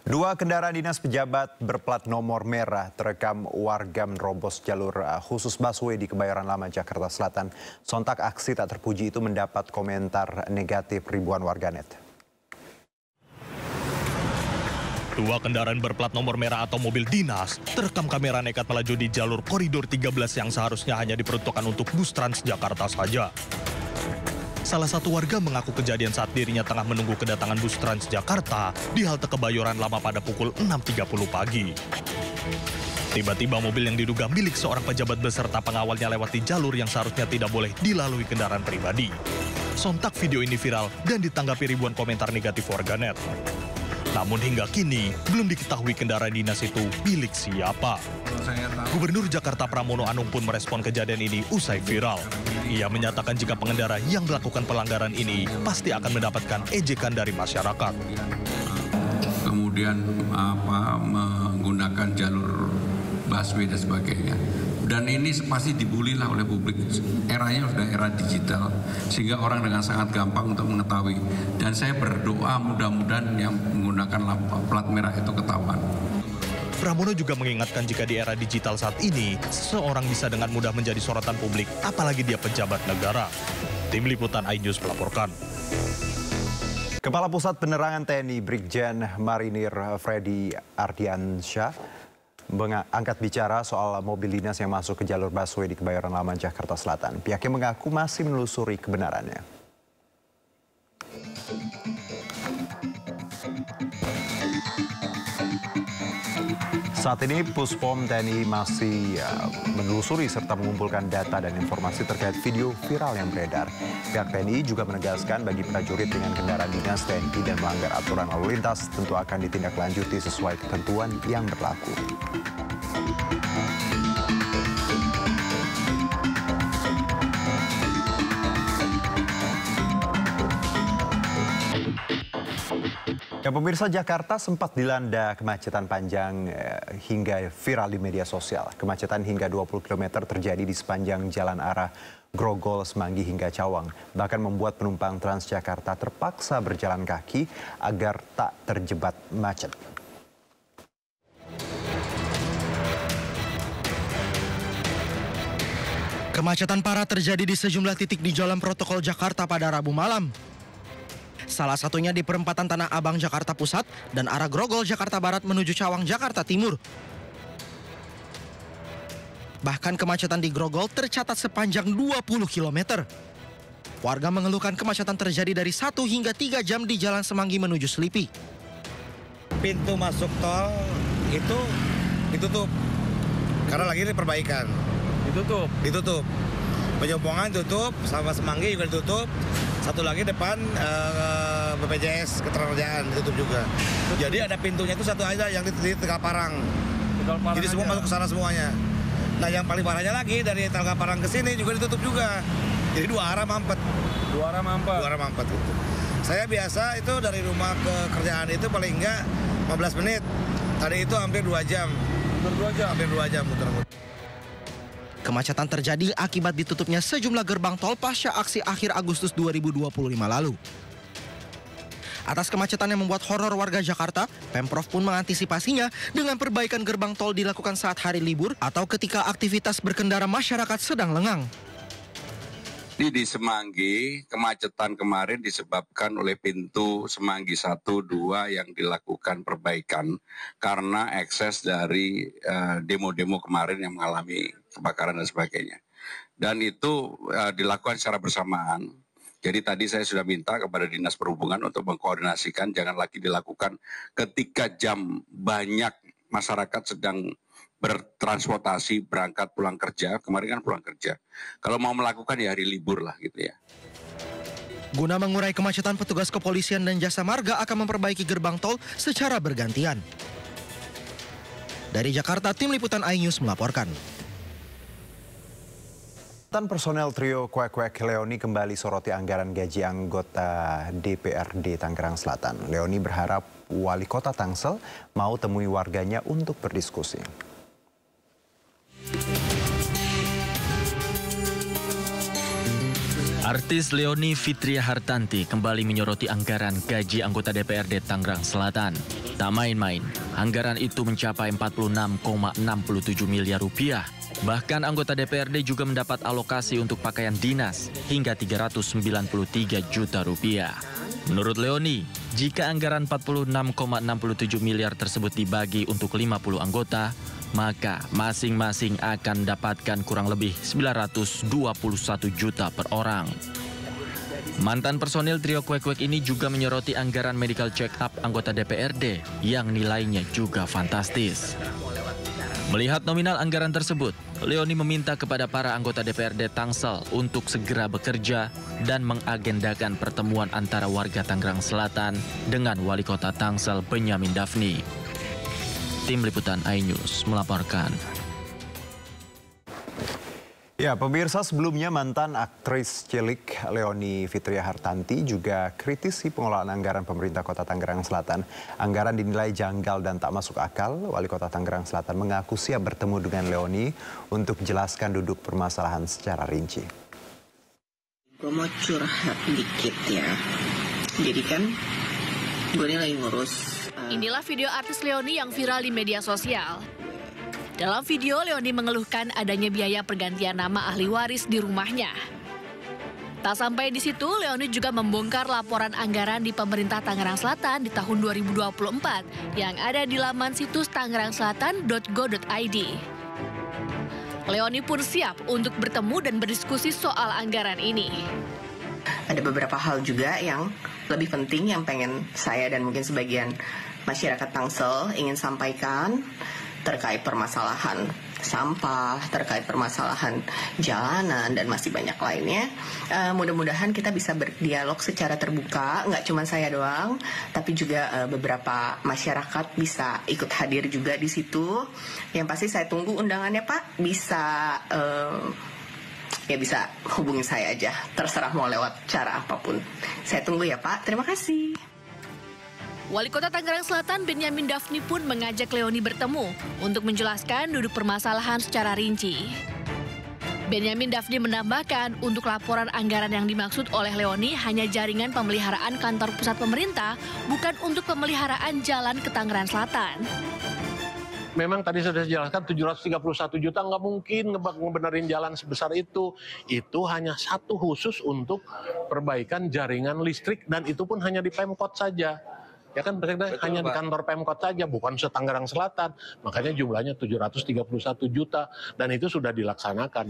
Dua kendaraan dinas pejabat berplat nomor merah terekam warga menerobos jalur khusus busway di Kebayoran Lama, Jakarta Selatan. Sontak aksi tak terpuji itu mendapat komentar negatif ribuan warganet. Dua kendaraan berplat nomor merah atau mobil dinas terekam kamera nekat melaju di jalur koridor 13 yang seharusnya hanya diperuntukkan untuk bus Transjakarta saja. Salah satu warga mengaku kejadian saat dirinya tengah menunggu kedatangan bus Transjakarta di halte Kebayoran Lama pada pukul 6.30 pagi. Tiba-tiba mobil yang diduga milik seorang pejabat beserta pengawalnya lewati jalur yang seharusnya tidak boleh dilalui kendaraan pribadi. Sontak video ini viral dan ditanggapi ribuan komentar negatif warganet. Namun hingga kini belum diketahui kendaraan dinas itu milik siapa. Gubernur Jakarta Pramono Anung pun merespon kejadian ini usai viral. Ia menyatakan jika pengendara yang melakukan pelanggaran ini pasti akan mendapatkan ejekan dari masyarakat. Kemudian menggunakan jalur busway dan sebagainya. Dan ini pasti dibully lah oleh publik. Eranya sudah era digital, sehingga orang dengan sangat gampang untuk mengetahui. Dan saya berdoa mudah-mudahan yang menggunakan plat merah itu ketahuan. Pramono juga mengingatkan jika di era digital saat ini, seseorang bisa dengan mudah menjadi sorotan publik, apalagi dia pejabat negara. Tim Liputan iNews melaporkan. Kepala Pusat Penerangan TNI Brigjen Marinir Freddy Ardiansyah angkat bicara soal mobil dinas yang masuk ke jalur busway di Kebayoran Lama, Jakarta Selatan. Pihaknya mengaku masih menelusuri kebenarannya. Saat ini Puspom TNI masih menelusuri serta mengumpulkan data dan informasi terkait video viral yang beredar. Pihak TNI juga menegaskan bagi prajurit dengan kendaraan dinas TNI dan melanggar aturan lalu lintas tentu akan ditindaklanjuti sesuai ketentuan yang berlaku. Ya, pemirsa, Jakarta sempat dilanda kemacetan panjang hingga viral di media sosial. Kemacetan hingga 20 km terjadi di sepanjang jalan arah Grogol, Semanggi hingga Cawang. Bahkan membuat penumpang Transjakarta terpaksa berjalan kaki agar tak terjebak macet. Kemacetan parah terjadi di sejumlah titik di Jalan Protokol Jakarta pada Rabu malam. Salah satunya di perempatan Tanah Abang, Jakarta Pusat dan arah Grogol, Jakarta Barat menuju Cawang, Jakarta Timur. Bahkan kemacetan di Grogol tercatat sepanjang 20 km. Warga mengeluhkan kemacetan terjadi dari 1 hingga 3 jam di Jalan Semanggi menuju Selipi. Pintu masuk tol itu ditutup karena lagi perbaikan. Ditutup. Penjompongan tutup, sama Semanggi juga ditutup. Satu lagi depan BPJS Ketenagakerjaan ditutup juga. Jadi ada pintunya itu satu aja yang di Tegaparang. Jadi semua masuk ke sana semuanya. Nah, yang paling parahnya lagi dari Tegaparang ke sini juga ditutup juga. Jadi dua arah mampet. Dua arah mampet itu. Saya biasa itu dari rumah ke kerjaan itu paling enggak 15 menit. Tadi itu hampir 2 jam. Hampir 2 jam muter-muter. Kemacetan terjadi akibat ditutupnya sejumlah gerbang tol pasca aksi akhir Agustus 2025 lalu. Atas kemacetan yang membuat horor warga Jakarta, Pemprov pun mengantisipasinya dengan perbaikan gerbang tol dilakukan saat hari libur atau ketika aktivitas berkendara masyarakat sedang lengang. Di Semanggi, kemacetan kemarin disebabkan oleh pintu Semanggi 1, 2 yang dilakukan perbaikan karena ekses dari demo-demo kemarin yang mengalami kebakaran dan sebagainya. Dan itu dilakukan secara bersamaan. Jadi tadi saya sudah minta kepada Dinas Perhubungan untuk mengkoordinasikan jangan lagi dilakukan ketika jam banyak masyarakat sedang bertransportasi, berangkat pulang kerja. Kemarin kan pulang kerja. Kalau mau melakukan ya hari libur lah gitu ya. Guna mengurai kemacetan, petugas kepolisian dan jasa marga akan memperbaiki gerbang tol secara bergantian. Dari Jakarta, Tim Liputan iNews melaporkan. Personel trio Kwek-Kwek Leoni kembali soroti anggaran gaji anggota DPRD Tangerang Selatan. Leoni berharap Wali Kota Tangsel mau temui warganya untuk berdiskusi. Artis Leoni Fitria Hartanti kembali menyoroti anggaran gaji anggota DPRD Tangerang Selatan. Tak main-main, anggaran itu mencapai 46,67 miliar rupiah. Bahkan anggota DPRD juga mendapat alokasi untuk pakaian dinas hingga 393 juta rupiah. Menurut Leoni, jika anggaran 46,67 miliar tersebut dibagi untuk 50 anggota, maka masing-masing akan mendapatkan kurang lebih 921 juta per orang. Mantan personil trio kuek-kuek ini juga menyoroti anggaran medical check-up anggota DPRD yang nilainya juga fantastis. Melihat nominal anggaran tersebut, Leoni meminta kepada para anggota DPRD Tangsel untuk segera bekerja dan mengagendakan pertemuan antara warga Tangerang Selatan dengan Wali Kota Tangsel Benyamin Daphni. Tim Liputan iNews melaporkan. Ya, pemirsa, sebelumnya mantan aktris cilik Leoni Fitria Hartanti juga kritisi pengelolaan anggaran pemerintah Kota Tangerang Selatan. Anggaran dinilai janggal dan tak masuk akal. Wali Kota Tangerang Selatan mengaku siap bertemu dengan Leoni untuk jelaskan duduk permasalahan secara rinci. Gue mau curhat dikit ya. Jadi kan gue ini lagi ngurus. Inilah video artis Leoni yang viral di media sosial. Dalam video, Leoni mengeluhkan adanya biaya pergantian nama ahli waris di rumahnya. Tak sampai di situ, Leoni juga membongkar laporan anggaran di pemerintah Tangerang Selatan di tahun 2024 yang ada di laman situs tangerangselatan.go.id. Leoni pun siap untuk bertemu dan berdiskusi soal anggaran ini. Ada beberapa hal juga yang lebih penting yang pengen saya dan mungkin sebagian masyarakat Tangsel ingin sampaikan terkait permasalahan sampah, terkait permasalahan jalanan, dan masih banyak lainnya. Mudah-mudahan kita bisa berdialog secara terbuka, nggak cuma saya doang, tapi juga beberapa masyarakat bisa ikut hadir juga di situ. Yang pasti saya tunggu undangannya, Pak. Bisa bisa hubungi saya aja, terserah mau lewat cara apapun. Saya tunggu ya, Pak. Terima kasih. Wali Kota Tangerang Selatan Benyamin Daphni pun mengajak Leoni bertemu untuk menjelaskan duduk permasalahan secara rinci. Benyamin Daphni menambahkan untuk laporan anggaran yang dimaksud oleh Leoni hanya jaringan pemeliharaan kantor pusat pemerintah, bukan untuk pemeliharaan jalan ke Tangerang Selatan. Memang tadi sudah dijelaskan 731 juta nggak mungkin ngebenerin jalan sebesar itu. Itu hanya satu khusus untuk perbaikan jaringan listrik dan itu pun hanya di Pemkot saja. Ya kan hanya di kantor Pemkot saja, bukan se-Tangerang Selatan. Makanya jumlahnya 731 juta dan itu sudah dilaksanakan.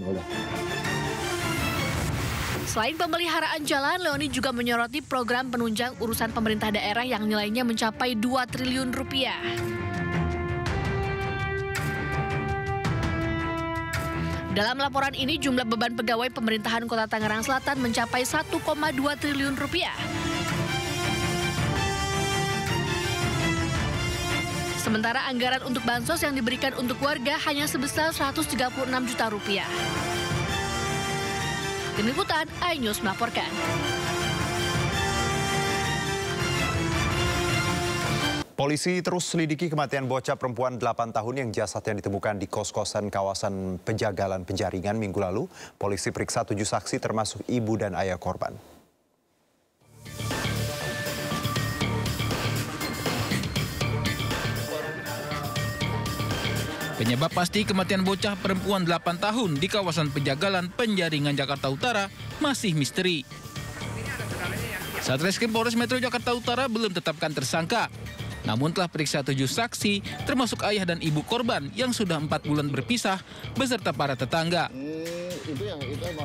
Selain pemeliharaan jalan, Leoni juga menyoroti program penunjang urusan pemerintah daerah yang nilainya mencapai 2 triliun rupiah. Dalam laporan ini, jumlah beban pegawai pemerintahan Kota Tangerang Selatan mencapai 1,2 triliun rupiah. Sementara anggaran untuk bansos yang diberikan untuk warga hanya sebesar 136 juta rupiah. Tim Liputan iNews melaporkan. Polisi terus selidiki kematian bocah perempuan 8 tahun yang jasadnya ditemukan di kos-kosan kawasan Penjagalan Penjaringan Minggu lalu. Polisi periksa 7 saksi termasuk ibu dan ayah korban. Penyebab pasti kematian bocah perempuan 8 tahun di kawasan Penjagalan Penjaringan Jakarta Utara masih misteri. Satreskrim Polres Metro Jakarta Utara belum tetapkan tersangka. Namun telah periksa 7 saksi, termasuk ayah dan ibu korban yang sudah 4 bulan berpisah beserta para tetangga.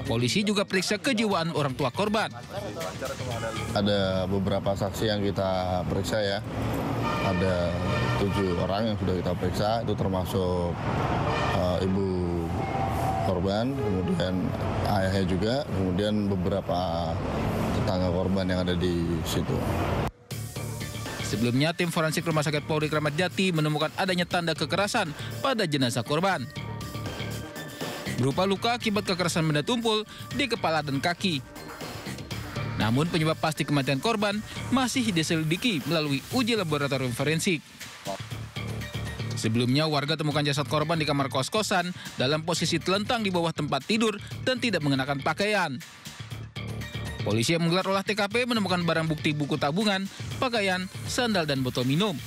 Polisi juga periksa kejiwaan orang tua korban. Ada beberapa saksi yang kita periksa ya. Ada 7 orang yang sudah kita periksa, itu termasuk ibu korban, kemudian ayahnya juga, kemudian beberapa tetangga korban yang ada di situ. Sebelumnya, tim forensik Rumah Sakit Polri Kramat Jati menemukan adanya tanda kekerasan pada jenazah korban. Berupa luka akibat kekerasan benda tumpul di kepala dan kaki. Namun penyebab pasti kematian korban masih diselidiki melalui uji laboratorium forensik. Sebelumnya, warga temukan jasad korban di kamar kos-kosan dalam posisi telentang di bawah tempat tidur dan tidak mengenakan pakaian. Polisi yang menggelar olah TKP menemukan barang bukti buku tabungan, pakaian, sandal, dan botol minum.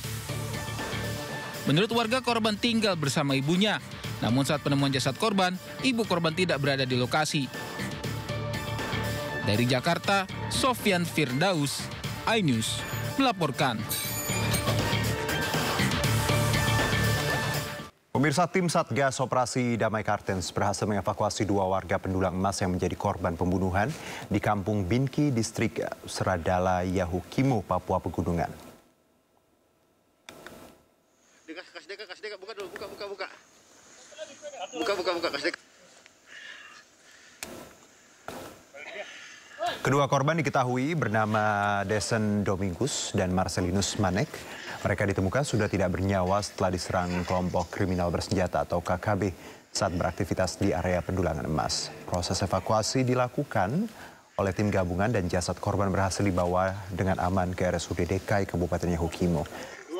Menurut warga, korban tinggal bersama ibunya. Namun saat penemuan jasad korban, ibu korban tidak berada di lokasi. Dari Jakarta, Sofyan Firdaus, iNews, melaporkan. Pemirsa, tim Satgas Operasi Damai Kartens berhasil mengevakuasi 2 warga pendulang emas yang menjadi korban pembunuhan di Kampung Binki, Distrik Seradala, Yahukimo, Papua Pegunungan. Kedua korban diketahui bernama Desen Domingus dan Marcelinus Manek. Mereka ditemukan sudah tidak bernyawa setelah diserang kelompok kriminal bersenjata atau KKB saat beraktivitas di area pendulangan emas. Proses evakuasi dilakukan oleh tim gabungan dan jasad korban berhasil dibawa dengan aman ke RSUD DKI Kabupaten Yahukimo.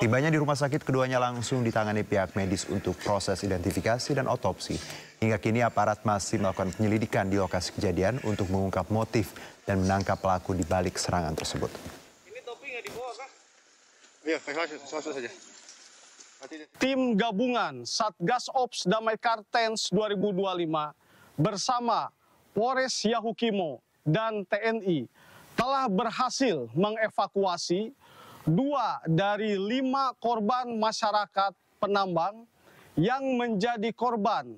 Tibanya di rumah sakit, keduanya langsung ditangani pihak medis untuk proses identifikasi dan otopsi. Hingga kini aparat masih melakukan penyelidikan di lokasi kejadian untuk mengungkap motif dan menangkap pelaku di balik serangan tersebut. Ya, langsung saja. Tim gabungan Satgas Ops Damai Kartens 2025 bersama Polres Yahukimo dan TNI telah berhasil mengevakuasi 2 dari 5 korban masyarakat penambang yang menjadi korban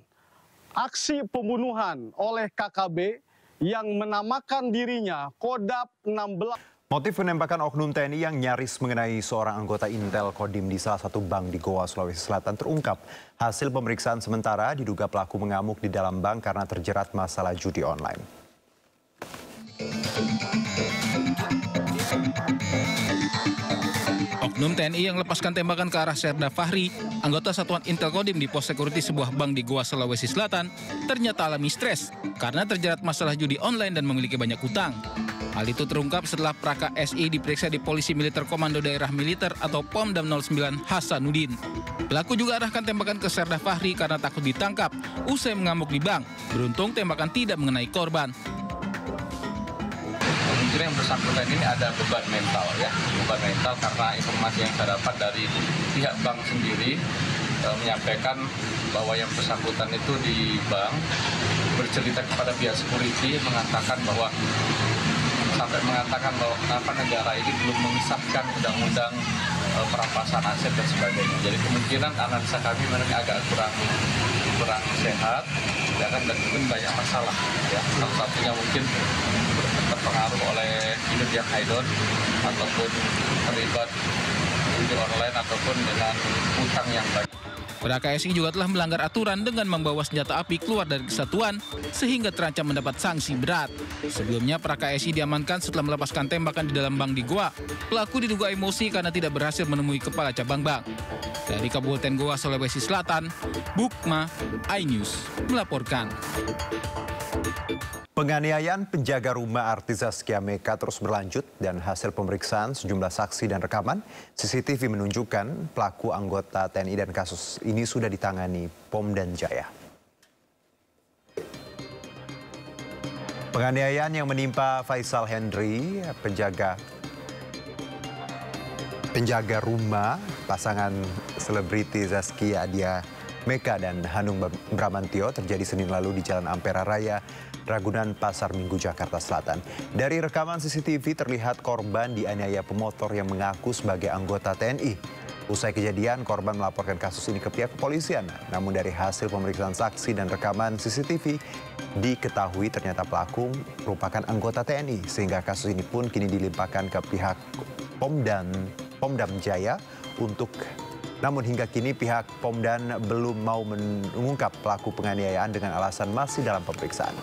aksi pembunuhan oleh KKB yang menamakan dirinya Kodap 16. Motif penembakan oknum TNI yang nyaris mengenai seorang anggota Intel Kodim di salah satu bank di Goa, Sulawesi Selatan terungkap. Hasil pemeriksaan sementara diduga pelaku mengamuk di dalam bank karena terjerat masalah judi online. Oknum TNI yang lepaskan tembakan ke arah Serda Fahri, anggota Satuan Intel Kodim di pos security sebuah bank di Goa, Sulawesi Selatan, ternyata alami stres karena terjerat masalah judi online dan memiliki banyak utang. Hal itu terungkap setelah Praka SI diperiksa di Polisi Militer Komando Daerah Militer atau Pomdam 09 Hasanuddin. Pelaku juga arahkan tembakan ke Serda Fahri karena takut ditangkap usai mengamuk di bank. Beruntung tembakan tidak mengenai korban. Yang bersangkutan ini ada beban mental ya, beban mental karena informasi yang saya dapat dari pihak bank sendiri menyampaikan bahwa yang bersangkutan itu di bank bercerita kepada pihak security mengatakan bahwa kenapa negara ini belum mengesahkan undang-undang perampasan aset dan sebagainya. Jadi kemungkinan analisa kami memang agak kurang sehat, ya kan, dan mungkin banyak masalah. Ya. Salah satunya mungkin terpengaruh oleh kinerja Haidon ataupun terlibat judi online ataupun dengan utang yang banyak. KSI juga telah melanggar aturan dengan membawa senjata api keluar dari kesatuan sehingga terancam mendapat sanksi berat. Sebelumnya KSI diamankan setelah melepaskan tembakan di dalam bank di Goa. Pelaku diduga emosi karena tidak berhasil menemui kepala cabang bank. Dari Kabupaten Goa, Sulawesi Selatan, Bukma, iNews melaporkan. Penganiayaan penjaga rumah artis Zaskia Meka terus berlanjut dan hasil pemeriksaan sejumlah saksi dan rekaman CCTV menunjukkan pelaku anggota TNI dan kasus ini sudah ditangani Pomdan Jaya. Penganiayaan yang menimpa Faisal Henry, penjaga rumah pasangan selebriti Zaskia Adia Meka dan Hanung Bramantio terjadi Senin lalu di Jalan Ampera Raya, Ragunan, Pasar Minggu, Jakarta Selatan. Dari rekaman CCTV terlihat korban dianiaya pemotor yang mengaku sebagai anggota TNI. Usai kejadian, korban melaporkan kasus ini ke pihak kepolisian. Namun dari hasil pemeriksaan saksi dan rekaman CCTV, diketahui ternyata pelaku merupakan anggota TNI. Sehingga kasus ini pun kini dilimpahkan ke pihak Pomdam Jaya namun hingga kini pihak Pomdan belum mau mengungkap pelaku penganiayaan dengan alasan masih dalam pemeriksaan.